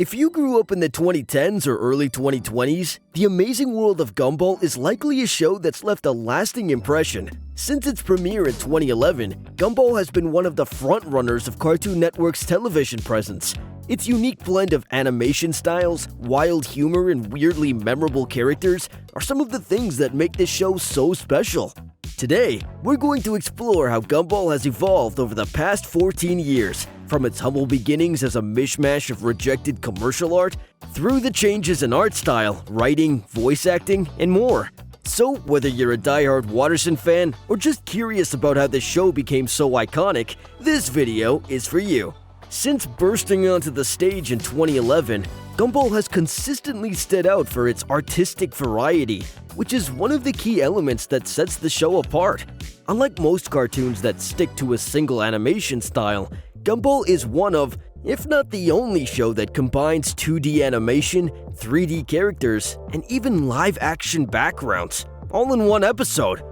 If you grew up in the 2010s or early 2020s, The Amazing World of Gumball is likely a show that's left a lasting impression. Since its premiere in 2011, Gumball has been one of the frontrunners of Cartoon Network's television presence. Its unique blend of animation styles, wild humor, and weirdly memorable characters are some of the things that make this show so special. Today, we're going to explore how Gumball has evolved over the past 14 years, from its humble beginnings as a mishmash of rejected commercial art, through the changes in art style, writing, voice acting, and more. So, whether you're a diehard Watterson fan or just curious about how the show became so iconic, this video is for you. Since bursting onto the stage in 2011, Gumball has consistently stood out for its artistic variety, which is one of the key elements that sets the show apart. Unlike most cartoons that stick to a single animation style, Gumball is one of, if not the only show that combines 2D animation, 3D characters, and even live-action backgrounds, all in one episode.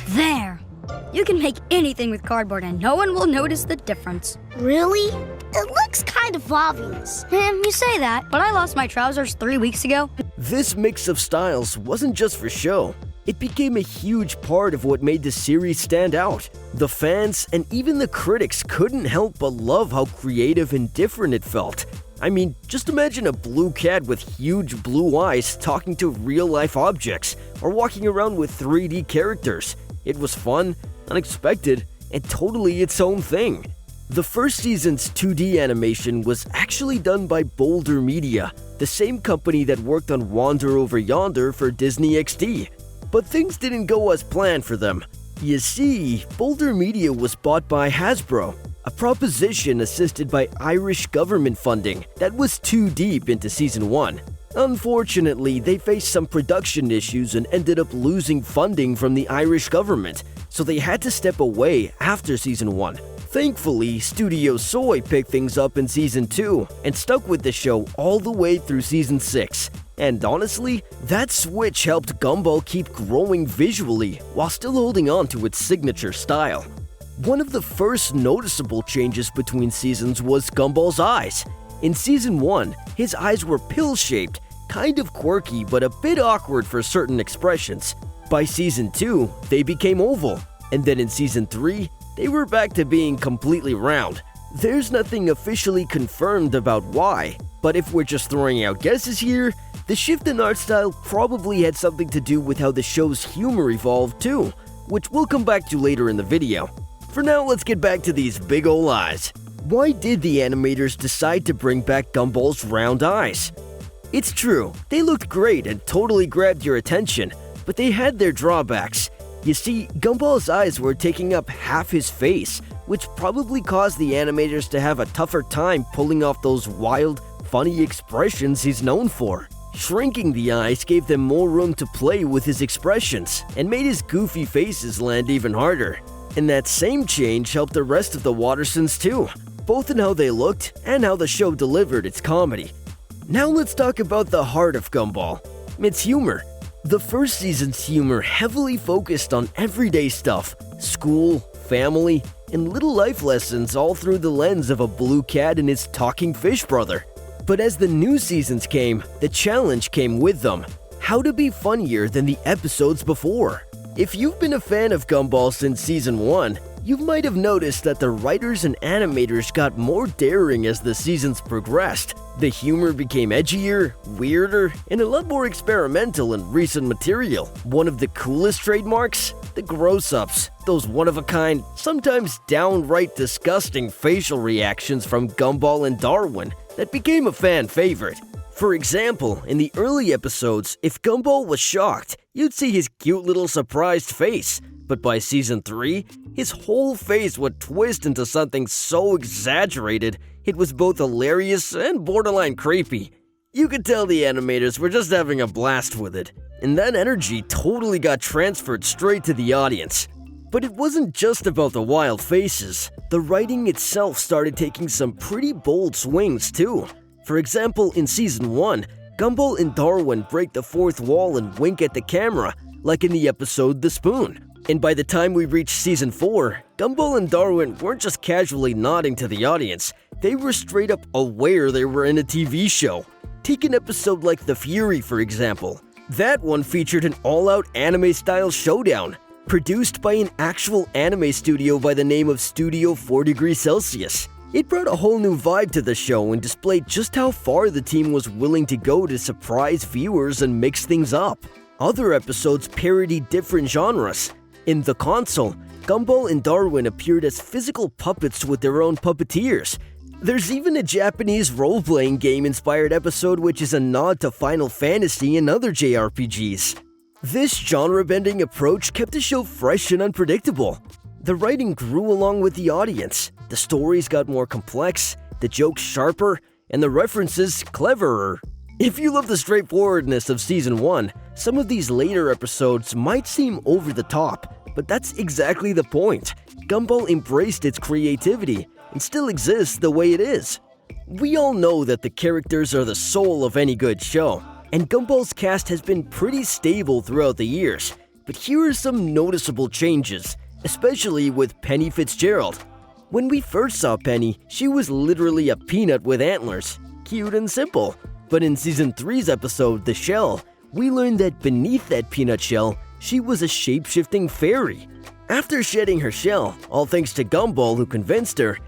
There! You can make anything with cardboard and no one will notice the difference. Really? It looks kind of obvious. You say that, but I lost my trousers 3 weeks ago. This mix of styles wasn't just for show. It became a huge part of what made the series stand out. The fans and even the critics couldn't help but love how creative and different it felt. I mean, just imagine a blue cat with huge blue eyes talking to real-life objects or walking around with 3D characters. It was fun, unexpected, and totally its own thing. The first season's 2D animation was actually done by Boulder Media, the same company that worked on Wander Over Yonder for Disney XD. But things didn't go as planned for them. You see, Boulder Media was bought by Hasbro, a proposition assisted by Irish government funding that was too deep into Season 1. Unfortunately, they faced some production issues and ended up losing funding from the Irish government, so they had to step away after Season 1. Thankfully, Studio Soy picked things up in Season 2 and stuck with the show all the way through Season 6. And honestly, that switch helped Gumball keep growing visually while still holding on to its signature style. One of the first noticeable changes between seasons was Gumball's eyes. In Season 1, his eyes were pill-shaped, kind of quirky but a bit awkward for certain expressions. By Season 2, they became oval, and then in Season 3, they were back to being completely round. There's nothing officially confirmed about why, but if we're just throwing out guesses here, the shift in art style probably had something to do with how the show's humor evolved too, which we'll come back to later in the video. For now, let's get back to these big ol' eyes. Why did the animators decide to bring back Gumball's round eyes? It's true, they looked great and totally grabbed your attention, but they had their drawbacks. You see, Gumball's eyes were taking up half his face, which probably caused the animators to have a tougher time pulling off those wild, funny expressions he's known for. Shrinking the eyes gave them more room to play with his expressions and made his goofy faces land even harder. And that same change helped the rest of the Wattersons too, both in how they looked and how the show delivered its comedy. Now let's talk about the Heart of Gumball. Its humor. The first season's humor heavily focused on everyday stuff, school, family, and little life lessons all through the lens of a blue cat and his talking fish brother. But as the new seasons came, the challenge came with them. How to be funnier than the episodes before. If you've been a fan of Gumball since Season 1, you might have noticed that the writers and animators got more daring as the seasons progressed. The humor became edgier, weirder, and a lot more experimental in recent material. One of the coolest trademarks? The gross-ups. Those one-of-a-kind, sometimes downright disgusting facial reactions from Gumball and Darwin that became a fan favorite. For example, in the early episodes, if Gumball was shocked, you'd see his cute little surprised face. But by Season 3, his whole face would twist into something so exaggerated, it was both hilarious and borderline creepy. You could tell the animators were just having a blast with it, and that energy totally got transferred straight to the audience. But it wasn't just about the wild faces. The writing itself started taking some pretty bold swings too. For example, in Season 1, Gumball and Darwin break the fourth wall and wink at the camera, like in the episode The Spoon. And by the time we reached Season 4, Gumball and Darwin weren't just casually nodding to the audience, they were straight up aware they were in a TV show. Take an episode like The Fury, for example. That one featured an all-out anime-style showdown, produced by an actual anime studio by the name of Studio 4 Degrees Celsius. It brought a whole new vibe to the show and displayed just how far the team was willing to go to surprise viewers and mix things up. Other episodes parodied different genres. In The Console, Gumball and Darwin appeared as physical puppets with their own puppeteers. There's even a Japanese role-playing game-inspired episode which is a nod to Final Fantasy and other JRPGs. This genre-bending approach kept the show fresh and unpredictable. The writing grew along with the audience, the stories got more complex, the jokes sharper, and the references cleverer. If you love the straightforwardness of Season 1, some of these later episodes might seem over the top, but that's exactly the point. Gumball embraced its creativity and still exists the way it is. We all know that the characters are the soul of any good show, and Gumball's cast has been pretty stable throughout the years. But here are some noticeable changes, especially with Penny Fitzgerald. When we first saw Penny, she was literally a peanut with antlers, cute and simple. But in Season 3's episode, The Shell, we learned that beneath that peanut shell, she was a shape-shifting fairy. After shedding her shell, all thanks to Gumball who convinced her,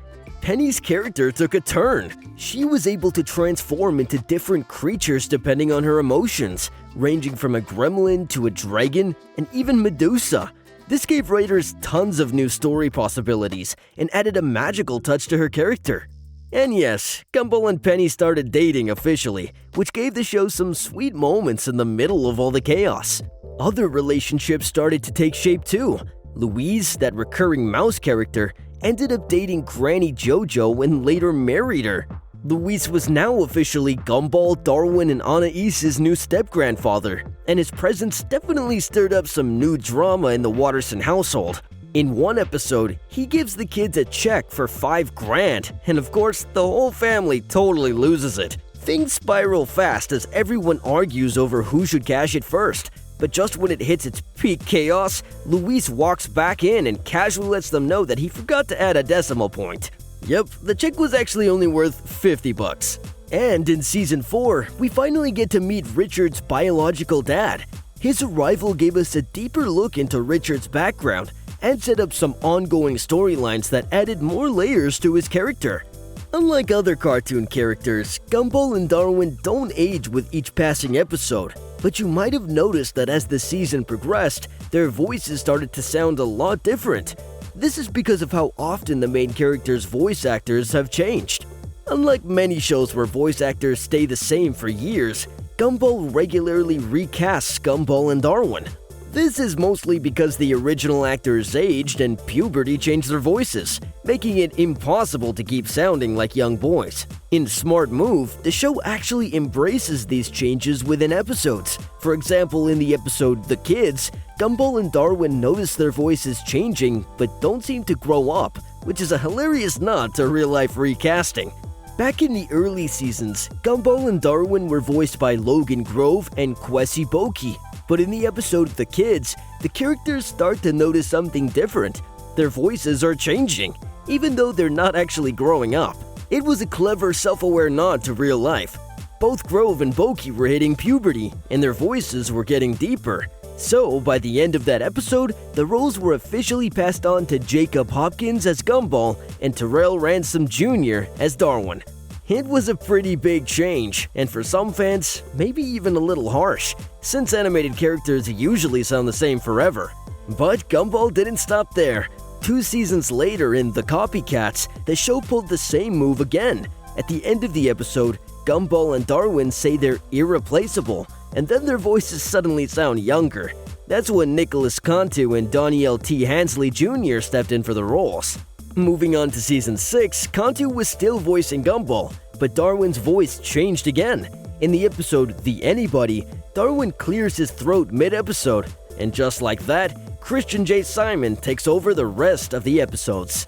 Penny's character took a turn. She was able to transform into different creatures depending on her emotions, ranging from a gremlin to a dragon and even Medusa. This gave writers tons of new story possibilities and added a magical touch to her character. And yes, Gumball and Penny started dating officially, which gave the show some sweet moments in the middle of all the chaos. Other relationships started to take shape too. Louise, that recurring mouse character, ended up dating Granny JoJo and later married her. Louise was now officially Gumball, Darwin, and Anaïs's new step-grandfather, and his presence definitely stirred up some new drama in the Watterson household. In one episode, he gives the kids a check for $5,000, and of course, the whole family totally loses it. Things spiral fast as everyone argues over who should cash it first. But just when it hits its peak chaos, Louise walks back in and casually lets them know that he forgot to add a decimal point. Yep, the check was actually only worth $50. And in Season 4, we finally get to meet Richard's biological dad. His arrival gave us a deeper look into Richard's background and set up some ongoing storylines that added more layers to his character. Unlike other cartoon characters, Gumball and Darwin don't age with each passing episode, but you might have noticed that as the season progressed, their voices started to sound a lot different. This is because of how often the main characters' voice actors have changed. Unlike many shows where voice actors stay the same for years, Gumball regularly recasts Gumball and Darwin. This is mostly because the original actors aged and puberty changed their voices, making it impossible to keep sounding like young boys. In a smart move, the show actually embraces these changes within episodes. For example, in the episode The Kids, Gumball and Darwin notice their voices changing but don't seem to grow up, which is a hilarious nod to real-life recasting. Back in the early seasons, Gumball and Darwin were voiced by Logan Grove and Kwesi Boki. But in the episode The Kids, the characters start to notice something different. Their voices are changing, even though they're not actually growing up. It was a clever, self-aware nod to real life. Both Grove and Boki were hitting puberty, and their voices were getting deeper. So, by the end of that episode, the roles were officially passed on to Jacob Hopkins as Gumball and Terrell Ransom Jr. as Darwin. It was a pretty big change, and for some fans, maybe even a little harsh, since animated characters usually sound the same forever. But Gumball didn't stop there. 2 seasons later in The Copycats, the show pulled the same move again. At the end of the episode, Gumball and Darwin say they're irreplaceable, and then their voices suddenly sound younger. That's when Nicholas Cantu and Danielle T. Hansley Jr. stepped in for the roles. Moving on to Season 6, Cantu was still voicing Gumball, but Darwin's voice changed again. In the episode The Anybody, Darwin clears his throat mid-episode, and just like that, Christian J. Simon takes over the rest of the episodes.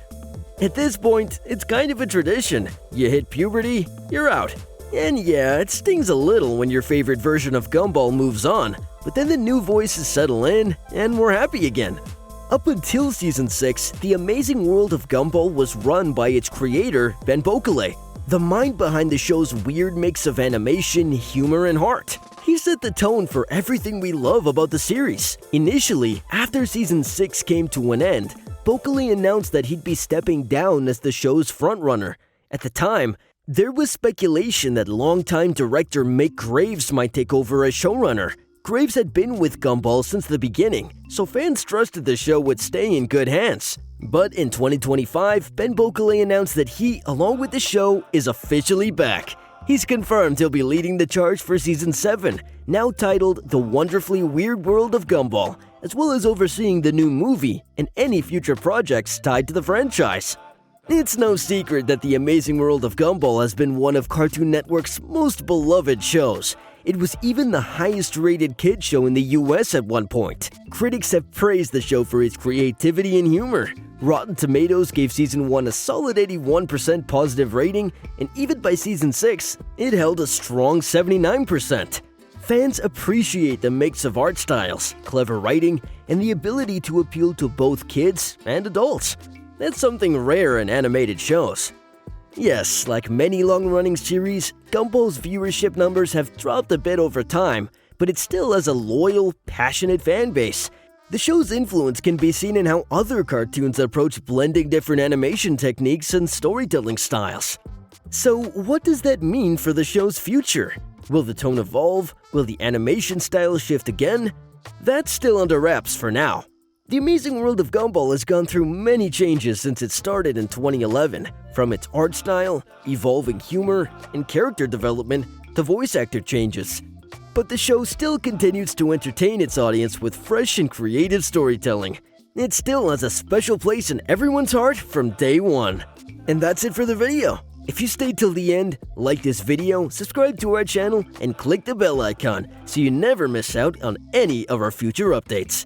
At this point, it's kind of a tradition. You hit puberty, you're out. And yeah, it stings a little when your favorite version of Gumball moves on, but then the new voices settle in, and we're happy again. Up until Season 6, The Amazing World of Gumball was run by its creator, Ben Bocale, the mind behind the show's weird mix of animation, humor, and heart. He set the tone for everything we love about the series. Initially, after Season 6 came to an end, Bocale announced that he'd be stepping down as the show's frontrunner. At the time, there was speculation that longtime director Mick Graves might take over as showrunner. Graves had been with Gumball since the beginning, so fans trusted the show would stay in good hands. But in 2025, Ben Bocale announced that he, along with the show, is officially back. He's confirmed he'll be leading the charge for Season 7, now titled The Wonderfully Weird World of Gumball, as well as overseeing the new movie and any future projects tied to the franchise. It's no secret that The Amazing World of Gumball has been one of Cartoon Network's most beloved shows. It was even the highest-rated kids show in the US at one point. Critics have praised the show for its creativity and humor. Rotten Tomatoes gave Season 1 a solid 81% positive rating, and even by Season 6, it held a strong 79%. Fans appreciate the mix of art styles, clever writing, and the ability to appeal to both kids and adults. That's something rare in animated shows. Yes, like many long-running series, Gumball's viewership numbers have dropped a bit over time, but it still has a loyal, passionate fan base. The show's influence can be seen in how other cartoons approach blending different animation techniques and storytelling styles. So, what does that mean for the show's future? Will the tone evolve? Will the animation style shift again? That's still under wraps for now. The Amazing World of Gumball has gone through many changes since it started in 2011, from its art style, evolving humor, and character development to voice actor changes. But the show still continues to entertain its audience with fresh and creative storytelling. It still has a special place in everyone's heart from day one. And that's it for the video. If you stayed till the end, like this video, subscribe to our channel, and click the bell icon so you never miss out on any of our future updates.